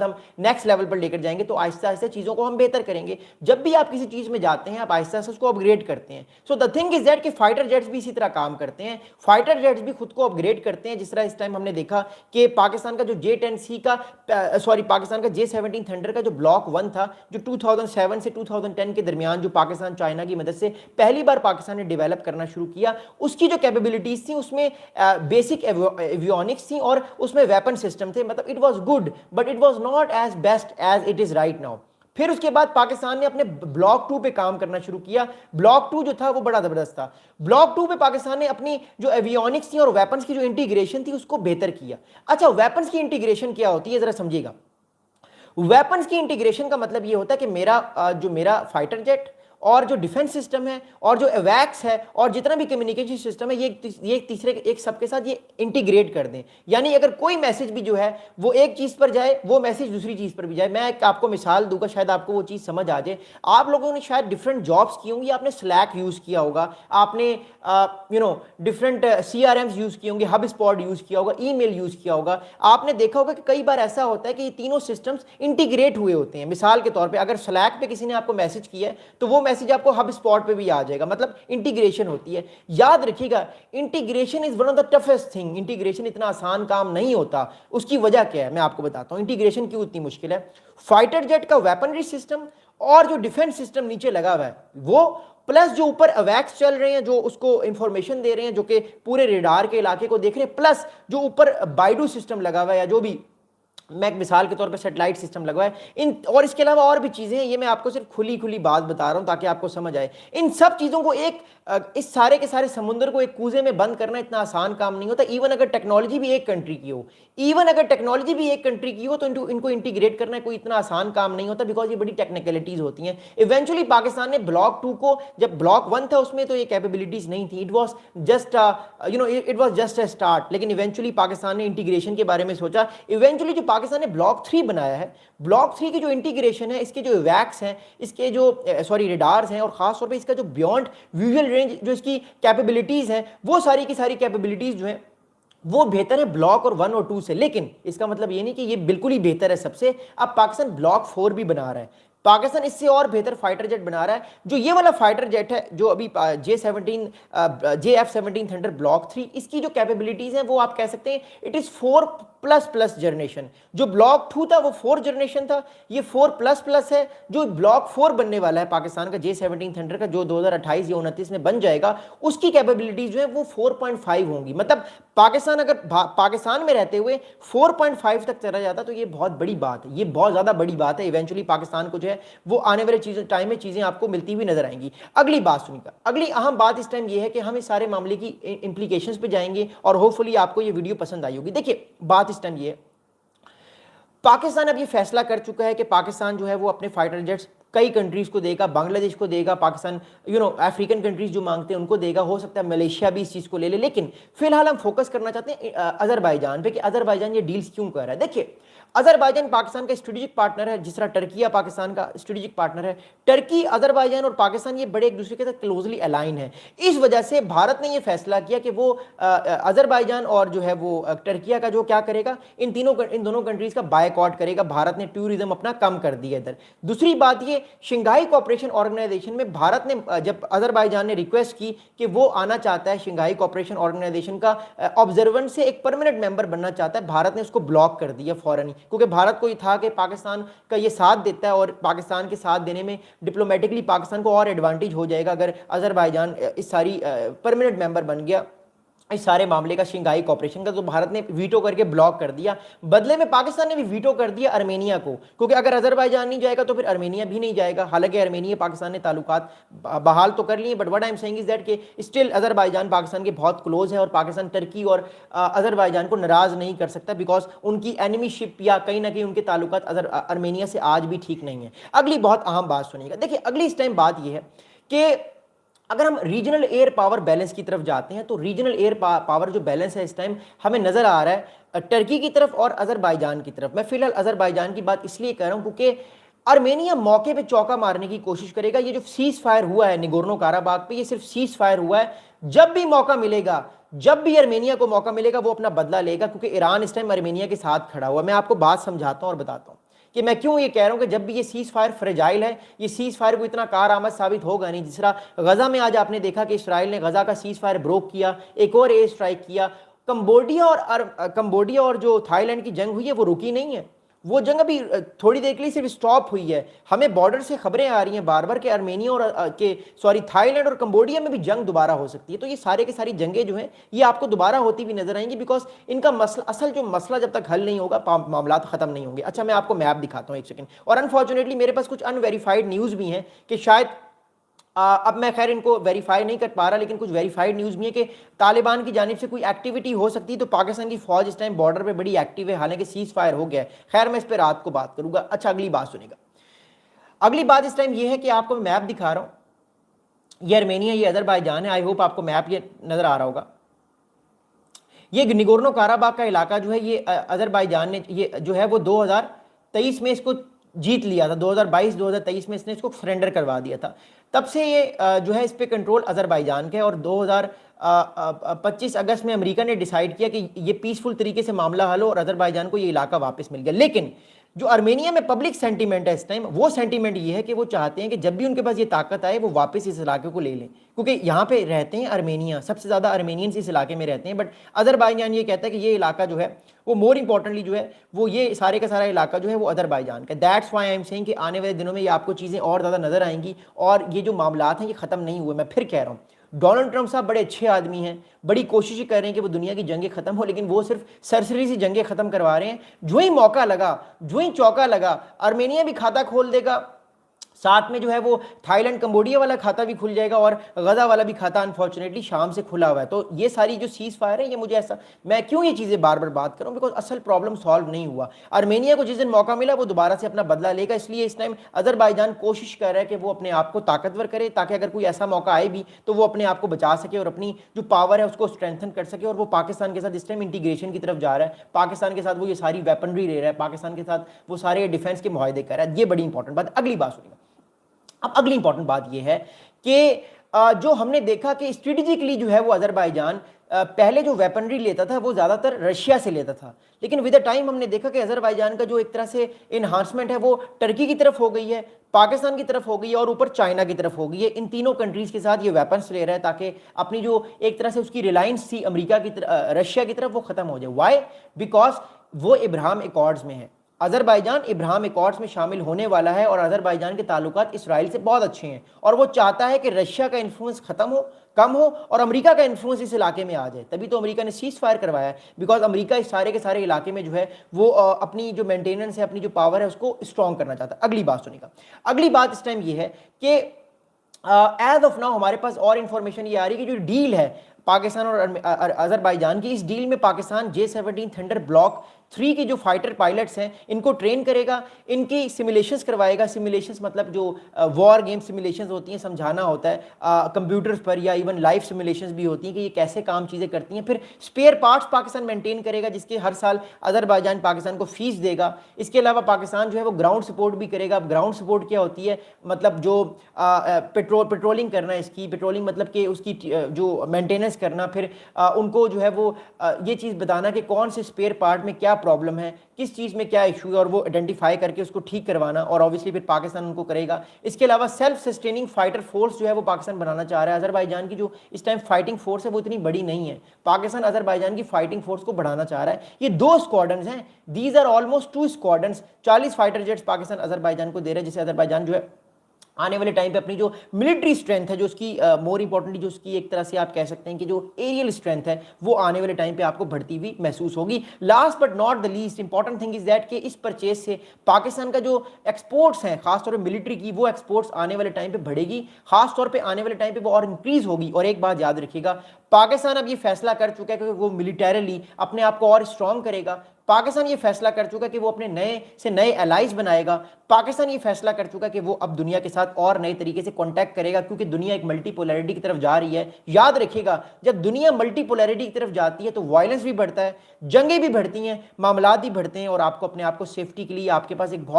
ہم next level پر لے کر جائیں گے تو آہستہ آہستہ چیزوں کو ہم بہتر کریں گے. جب بھی آپ کسی چیز میں جاتے ہیں آپ آہستہ آہستہ اس کو اپ گریڈ کرتے ہیں. سو دا تھنگ از دیٹ کہ فائٹر جیٹس بھی اسی طرح کام کرتے ہیں, فائٹر جیٹس بھی خود کو اپ گریڈ کرتے ہیں. جس طرح اس ٹائم ہم نے دیکھا کہ پاکستان کا جو J-10C کا پاکستان کا J-17 تھنڈر کا جو بلاک 1 تھا, جو 2007 سے 2010 کے درمیان جو پاکستان چائنا کی مدد سے پہلی بار پاکستان نے ڈیولپ کرنا شروع کیا, اس کی جو کیپیبلٹیز تھیں اس میں بیسک ایویونکس تھیں اور اس میں ویپن سسٹم تھے. مطلب it was good but it was not as best as it is right now. پھر اس کے بعد پاکستان نے اپنے بلاک 2 پہ کام کرنا شروع کیا. بلاک 2 جو تھا وہ بڑا زبردست تھا. بلاک 2 پہ پاکستان نے اپنی جو ایویونکس تھی اور ویپنز کی جو انٹیگریشن تھی اس کو بہتر کیا. اچھا, ویپنز کی انٹیگریشن کیا ہوتی ہے ذرا سمجھیے گا. ویپنز کی انٹیگریشن کا مطلب یہ ہوتا ہے کہ میرا فائٹر جیٹ اور جو ڈیفنس سسٹم ہے اور جو ایویکس ہے اور جتنا بھی کمیونیکیشن سسٹم ہے یہ تیسرے ایک سب کے ساتھ یہ انٹیگریٹ کر دیں. یعنی اگر کوئی میسج بھی جو ہے وہ ایک چیز پر جائے وہ میسج دوسری چیز پر بھی جائے. میں آپ کو مثال دوں گا, شاید آپ کو وہ چیز سمجھ آ جائے. آپ لوگوں نے شاید ڈفرینٹ جابس کی ہوں گی, آپ نے سلیک یوز کیا ہوگا, آپ نے ڈفرینٹ CRMs یوز کیے ہوں گے, ہب اسپاٹ یوز کیا ہوگا, ای میل یوز کیا ہوگا. آپ نے دیکھا ہوگا کہ کئی بار ایسا ہوتا ہے کہ یہ تینوں سسٹمز انٹیگریٹ ہوئے ہوتے ہیں. مثال کے طور پہ اگر سلیک پہ کسی نے آپ کو میسج کیا ہے تو وہ میسج آپ کو ہب اسپاٹ پہ بھی آ جائے گا. مطلب انٹیگریشن ہوتی ہے. یاد رکھیے گا, integration is one of the toughest thing. Integration اتنا آسان کام نہیں ہوتا. اس کی وجہ کیا ہے میں آپ کو بتاتا ہوں. انٹیگریشن کیوں اتنی مشکل ہے. فائٹر جیٹ کا ویپنری سسٹم اور جو ڈیفنس سسٹم نیچے لگا ہوا ہے وہ, پلس جو اوپر اویکس چل رہے ہیں جو اس کو انفارمیشن دے رہے ہیں جو کہ پورے ریڈار کے علاقے کو دیکھ رہے ہیں, پلس جو اوپر بائیڈو سسٹم لگا ہوا ہے یا جو بھی میں ایک مثال کے طور پہ سیٹلائٹ سسٹم لگوا ہے, اور اس کے علاوہ اور بھی چیزیں ہیں. یہ میں آپ کو صرف کھلی بات بتا رہا ہوں تاکہ آپ کو سمجھ آئے. ان سب چیزوں کو اس سارے کے سارے سمندر کو ایک کوزے میں بند کرنا اتنا آسان کام نہیں ہوتا. ایون اگر ٹیکنالوجی بھی ایک کنٹری کی ہو تو ان کو انٹیگریٹ کرنا کوئی اتنا آسان کام نہیں ہوتا, بیکاز یہ بڑی ٹیکنیکلٹیز ہوتی ہیں. ایونچولی پاکستان نے بلاک 2 کو, جب بلاک 1 تھا اس میں تو یہ کیپیبلٹیز نہیں تھی, it was just a start. لیکن ایونچولی پاکستان نے انٹیگریشن کے بارے میں سوچا. ایونچولی جو پاکستان نے بلاک 3 بنایا ہے, بلاک 3 کی جو انٹیگریشن ہے, اس کے جو ایویکس ہیں, اس کے جو ریڈارز ہیں, اور خاص طور پہ اس کا جو بیونڈ ویژول رینج جو اس کی کیپیبلٹیز ہیں, وہ ساری کی ساری کیپیبلٹیز جو ہیں وہ بہتر ہے بلاک اور 1 اور 2 سے. لیکن اس کا مطلب یہ نہیں کہ یہ بالکل ہی بہتر ہے سب سے. اب پاکستان بلاک 4 بھی بنا رہا ہے. پاکستان اس سے اور بہتر فائٹر جیٹ بنا رہا ہے. جو یہ والا فائٹر جیٹ ہے جو ابھی JF-17 تھنڈر بلاک 3, اس کی جو کیپیبلٹیز ہیں وہ آپ کہہ سکتے ہیں اٹ از 4++ جنریشن. جو بلاک 2 تھا وہ 4 جنریشن تھا, یہ 4++ ہے. جو بلاک 4 بننے والا ہے پاکستان کا J-17 تھنڈر کا, جو 2028 یا 2029 میں بن جائے گا, اس کی کیپیبلٹیز جو ہے وہ 4.5 ہوں گی. مطلب پاکستان اگر پاکستان میں رہتے ہوئے 4.5 تک چلا جاتا تو یہ بہت بڑی بات ہے, یہ بہت زیادہ بڑی بات ہے. ایونچولی پاکستان کو جو ہے وہ آنے والے ٹائم میں چیزیں آپ کو ملتی ہوئی نظر آئیں گی. اگلی بات سنیے گا, اگلی اہم بات اس ٹائم یہ ہے کہ ہم اس سارے معاملے کی امپلیکیشنز پہ جائیں گے اور ہوپ فلی آپ کو یہ ویڈیو پسند آئی ہوگی. دیکھیے بات اس ٹائم یہ ہے, پاکستان اب یہ فیصلہ کر چکا ہے کہ پاکستان جو ہے وہ اپنے فائٹر جیٹس کئی کنٹریز کو دے گا. بنگلہ دیش کو دے گا, پاکستان افریقن کنٹریز جو مانگتے ہیں ان کو دے گا, ہو سکتا ہے ملیشیا بھی اس چیز کو لے لے. لیکن فی الحال ہم فوکس کرنا چاہتے ہیں اذربائیجان پہ کہ اذربائیجان یہ ڈیلز کیوں کر رہا ہے. دیکھیے اذربائیجان پاکستان کا اسٹریٹجک پارٹنر ہے, جس طرح ٹرکیہ پاکستان کا اسٹریٹجک پارٹنر ہے. ٹرکی, اذربائیجان اور پاکستان یہ بڑے ایک دوسرے کے ساتھ کلوزلی الائن ہیں. اس وجہ سے بھارت نے یہ فیصلہ کیا کہ وہ اذربائیجان اور جو ہے وہ ٹرکیہ کا جو کیا کرے گا, ان دونوں کنٹریز کا بائیکاٹ کرے گا. بھارت نے ٹورزم اپنا کم کر دیا ادھر. دوسری بات یہ, شنگھائی کوآپریشن آرگنائزیشن میں بھارت نے, جب اذربائیجان نے ریکویسٹ کی کہ وہ آنا چاہتا ہے شنگھائی کوآپریشن آرگنائزیشن کا آبزرونٹ سے ایک پرماننٹ ممبر بننا چاہتا ہے, بھارت نے اس کو بلاک کر دیا فوراً. کیونکہ بھارت کو یہ تھا کہ پاکستان کا یہ ساتھ دیتا ہے اور پاکستان کے ساتھ دینے میں ڈپلومیٹکلی پاکستان کو اور ایڈوانٹیج ہو جائے گا اگر اذربائیجان اس ساری پرماننٹ ممبر بن گیا اس سارے معاملے کا, شنگھائی کوآپریشن کا. تو بھارت نے ویٹو کر کے بلاک کر دیا. بدلے میں پاکستان نے بھی ویٹو کر دیا ارمینیا کو, کیونکہ اگر اذربائیجان نہیں جائے گا تو پھر ارمینیا بھی نہیں جائے گا. حالانکہ ارمینیا پاکستان نے تعلقات بحال تو کر لیے, but what I am seeing is that کہ اسٹل اذربائیجان پاکستان کے بہت کلوز ہے, اور پاکستان ترکی اور اذربائیجان کو ناراض نہیں کر سکتا, بیکاز ان کی اینیمی شپ یا کہیں نہ کہیں ان کے تعلقات ارمینیا سے آج بھی ٹھیک نہیں ہیں. اگلی بہت اہم بات سنیے گا. دیکھیے اگلی اس ٹائم بات یہ ہے کہ اگر ہم ریجنل ایئر پاور بیلنس کی طرف جاتے ہیں تو ریجنل ایئر پاور جو بیلنس ہے اس ٹائم ہمیں نظر آ رہا ہے ٹرکی کی طرف اور اذربائیجان کی طرف. میں فی الحال اذربائیجان کی بات اس لیے کر رہا ہوں کیونکہ ارمینیا موقع پہ چوکا مارنے کی کوشش کرے گا. یہ جو سیز فائر ہوا ہے نگورنو کاراباغ پہ, یہ صرف سیز فائر ہوا ہے. جب بھی موقع ملے گا, جب بھی ارمینیا کو موقع ملے گا وہ اپنا بدلہ لے گا, کیونکہ ایران اس ٹائم ارمینیا کے ساتھ کھڑا ہوا ہے. میں آپ کو بات سمجھاتا ہوں اور بتاتا ہوں. کہ میں کیوں یہ کہہ رہا ہوں کہ جب بھی یہ سیز فائر فریجائل ہے، یہ سیز فائر کو اتنا کارآمد ثابت ہوگا نہیں. جس طرح غزہ میں آج آپ نے دیکھا کہ اسرائیل نے غزہ کا سیز فائر بروک کیا، ایک اور ایئر اسٹرائک کیا. کمبوڈیا اور جو تھائی لینڈ کی جنگ ہوئی ہے وہ رکی نہیں ہے، وہ جنگ ابھی تھوڑی دیر کے لیے صرف سٹاپ ہوئی ہے. ہمیں بارڈر سے خبریں آ رہی ہیں بار بار کہ ارمینیا اور تھائی لینڈ اور کمبوڈیا میں بھی جنگ دوبارہ ہو سکتی ہے. تو یہ سارے کے ساری جنگیں جو ہیں یہ آپ کو دوبارہ ہوتی بھی نظر آئیں گی، بیکاز ان کا اصل جو مسئلہ جب تک حل نہیں ہوگا معاملات ختم نہیں ہوں گے. اچھا میں آپ کو میپ دکھاتا ہوں ایک سیکنڈ. اور انفارچونیٹلی میرے پاس کچھ انویریفائڈ نیوز بھی ہیں کہ شاید اب میں خیر ان کو ویریفائی نہیں کر پا رہا، لیکن کچھ ویریفائڈ نیوز بھی ہے کہ طالبان کی جانب سے کوئی ایکٹیویٹی ہو سکتی ہے. تو پاکستان کی فوج اس ٹائم بارڈر پہ بڑی ایکٹیو ہے، حالانکہ سیز فائر ہو گیا ہے. خیر میں اس پہ رات کو بات کروں گا. اچھا اگلی بات سنیں گا. اگلی بات اس ٹائم یہ ہے کہ آپ کو میں میپ دکھا رہا ہوں. یہ ارمینیا، یہ آذربائیجان ہے. آئی ہوپ آپ کو میپ یہ نظر آ رہا ہوگا. یہ نگورنو کاراباغ کا علاقہ جو ہے یہ آذربائیجان نے یہ جو ہے وہ 2023 میں اس کو جیت لیا تھا. 2022-2023 میں اس نے اس کو سرنڈر کروا دیا تھا. تب سے یہ جو ہے اس پہ کنٹرول آذربائیجان کا ہے. اور 2025 اگست میں امریکہ نے ڈیسائیڈ کیا کہ یہ پیسفل طریقے سے معاملہ حل ہو اور آذربائیجان کو یہ علاقہ واپس مل گیا. لیکن جو ارمینیا میں پبلک سینٹیمنٹ ہے اس ٹائم، وہ سینٹیمنٹ یہ ہے کہ وہ چاہتے ہیں کہ جب بھی ان کے پاس یہ طاقت آئے وہ واپس اس علاقے کو لے لیں، کیونکہ یہاں پہ رہتے ہیں ارمینیا، سب سے زیادہ ارمینینز اس علاقے میں رہتے ہیں. بٹ آذربائیجان یہ کہتا ہے کہ یہ علاقہ جو ہے وہ مور امپورٹنٹلی جو ہے وہ یہ سارے کا سارا علاقہ جو ہے وہ آذربائیجان کا. That's why I am seeing کہ آنے والے دنوں میں یہ آپ کو چیزیں اور زیادہ نظر آئیں گی اور یہ جو معاملات ہیں یہ ختم نہیں ہوئے. میں پھر کہہ رہا ہوں ڈونلڈ ٹرمپ صاحب بڑے اچھے آدمی ہیں، بڑی کوششیں کر رہے ہیں کہ وہ دنیا کی جنگیں ختم ہو، لیکن وہ صرف سرسری سی جنگیں ختم کروا رہے ہیں. جو ہی موقع لگا، جو ہی چوکا لگا، ارمینیا بھی کھاتا کھول دے گا، ساتھ میں جو ہے وہ تھائی لینڈ کمبوڈیا والا کھاتا بھی کھل جائے گا، اور غزہ والا بھی کھاتا انفارچونیٹلی شام سے کھلا ہوا ہے. تو یہ ساری جو سیز فائر ہے یہ مجھے ایسا، میں کیوں یہ چیزیں بار بار بات کروں، بیکاز اصل پرابلم سالو نہیں ہوا. ارمینیا کو جس دن موقع ملا وہ دوبارہ سے اپنا بدلہ لے گا. اس لیے اس ٹائم آذربائیجان کوشش کر رہا ہے کہ وہ اپنے آپ کو طاقتور کرے تاکہ اگر کوئی ایسا موقع آئے بھی تو وہ اپنے آپ کو بچا سکے اور اپنی جو پاور ہے اس کو اسٹرینتھن کر سکے. اور وہ پاکستان کے ساتھ اس ٹائم انٹیگریشن کی طرف جا رہا ہے، پاکستان کے ساتھ وہ یہ ساری ویپنری لے رہا ہے، پاکستان کے ساتھ وہ سارے ڈیفینس کے معاہدے کر رہا ہے. یہ بڑی انپورٹنٹ بات. اگلی بات سنیے. اب اگلی امپورٹنٹ بات یہ ہے کہ جو ہم نے دیکھا کہ اسٹریٹجکلی جو ہے وہ آذربائیجان پہلے جو ویپنری لیتا تھا وہ زیادہ تر رشیا سے لیتا تھا، لیکن ود اے ٹائم ہم نے دیکھا کہ آذربائیجان کا جو ایک طرح سے انہانسمنٹ ہے وہ ٹرکی کی طرف ہو گئی ہے، پاکستان کی طرف ہو گئی ہے اور اوپر چائنا کی طرف ہو گئی ہے. ان تینوں کنٹریز کے ساتھ یہ ویپنس لے رہا ہے تاکہ اپنی جو ایک طرح سے اس کی ریلائنس تھی امریکہ کی طرف، رشیا کی طرف، وہ ختم ہو جائے. وائی؟ بیکاز وہ ابراہم ایکارڈز میں ہے. آذربائیجان ابراہم ایکارڈز میں شامل ہونے والا ہے اور آذربائیجان کے تعلقات اسرائیل سے بہت اچھے ہیں، اور وہ چاہتا ہے کہ رشیا کا انفلوئنس ختم ہو، کم ہو، اور امریکہ کا انفلوئنس اس علاقے میں آ جائے. تبھی تو امریکہ نے سیز فائر کروایا ہے، بیکاز امریکہ اس سارے کے سارے علاقے میں جو ہے وہ اپنی جو مینٹیننس ہے، اپنی جو پاور ہے اس کو اسٹرانگ کرنا چاہتا ہے. اگلی بات سنیے گا. اگلی بات اس ٹائم یہ ہے کہ ایز آف ناؤ ہمارے پاس اور انفارمیشن یہ آ رہی ہے کہ جو ڈیل ہے پاکستان اور آذربائیجان کی، اس ڈیل میں پاکستان J-17 تھنڈر بلاک 3 کی جو فائٹر پائلٹس ہیں ان کو ٹرین کرے گا، ان کی سیمولیشنز کروائے گا. سیمولیشنز مطلب جو وار گیم سیمولیشنز ہوتی ہیں، سمجھانا ہوتا ہے کمپیوٹرز پر، یا ایون لائف سیمولیشنز بھی ہوتی ہیں کہ یہ کیسے کام چیزیں کرتی ہیں. پھر اسپیئر پارٹس پاکستان مینٹین کرے گا جس کے ہر سال آذربائیجان پاکستان کو فیس دے گا. اس کے علاوہ پاکستان جو ہے وہ گراؤنڈ سپورٹ بھی کرے گا. اب گراؤنڈ سپورٹ کیا ہوتی ہے؟ مطلب جو پیٹرولنگ کرنا ہے، اس کی پیٹرولنگ مطلب کہ اس کی جو مینٹیننس کرنا، پھر ان کو جو ہے وہ یہ چیز بتانا کہ کون سے اسپیئر پارٹ میں کیا پرابلم ہے، کس چیز میں کیا ایشو ہے، اور وہ آئیڈینٹیفائی کر کے اس کو ٹھیک کروانا. اور اوبیسلی پھر پاکستان ان کو کرے گا. اس کے علاوہ سیلف سسٹیننگ فائٹر فورس جو ہے وہ پاکستان بنانا چاہ رہا ہے. آذربائیجان کی جو اس ٹائم فائٹنگ فورس ہے وہ اتنی بڑی نہیں ہے، پاکستان آذربائیجان کی فائٹنگ فورس کو بڑھانا چاہ رہا ہے. یہ 2 اسکواڈنز ہیں، these are almost 2 squadrons. 40 fighter jets Pakistan Azerbaijan کو دے رہا ہے، جسے آذربائیجان جو ہے آنے والے ٹائم پہ اپنی جو ملٹری اسٹرینتھ ہے، جو اس کی مور امپورٹنٹلی جو اس کی ایک طرح سے آپ کہہ سکتے ہیں کہ جو ایریل اسٹرینتھ ہے، وہ آنے والے ٹائم پہ آپ کو بڑھتی ہوئی محسوس ہوگی. Last but not the least important thing is that کہ اس پرچیز سے پاکستان کا جو ایکسپورٹس ہیں خاص طور پہ ملٹری کی، وہ ایکسپورٹس آنے والے ٹائم پہ بڑھے گی، خاص طور پہ آنے والے ٹائم پہ وہ اور انکریز ہوگی. اور ایک بات یاد رکھیے گا، پاکستان اب یہ فیصلہ کر چکا ہے کہ وہ ملیٹریلی اپنے آپ کو اور اسٹرانگ کرے گا. پاکستان یہ فیصلہ کر چکا کہ وہ اپنے نئے سے نئے الائز بنائے گا. پاکستان یہ فیصلہ کر چکا کہ وہ اب دنیا کے ساتھ اور نئے طریقے سے کانٹیکٹ کرے گا، کیونکہ دنیا ایک ملٹی پولیرٹی کی طرف جا رہی ہے. یاد رکھیے گا، جب دنیا ملٹی پولیرٹی کی طرف جاتی ہے تو وائلنس بھی بڑھتا ہے، جنگیں بھی بڑھتی ہیں، معاملات بھی بڑھتے ہیں، اور آپ کو اپنے آپ کو سیفٹی کے لیے آپ کے پاس ایک بہت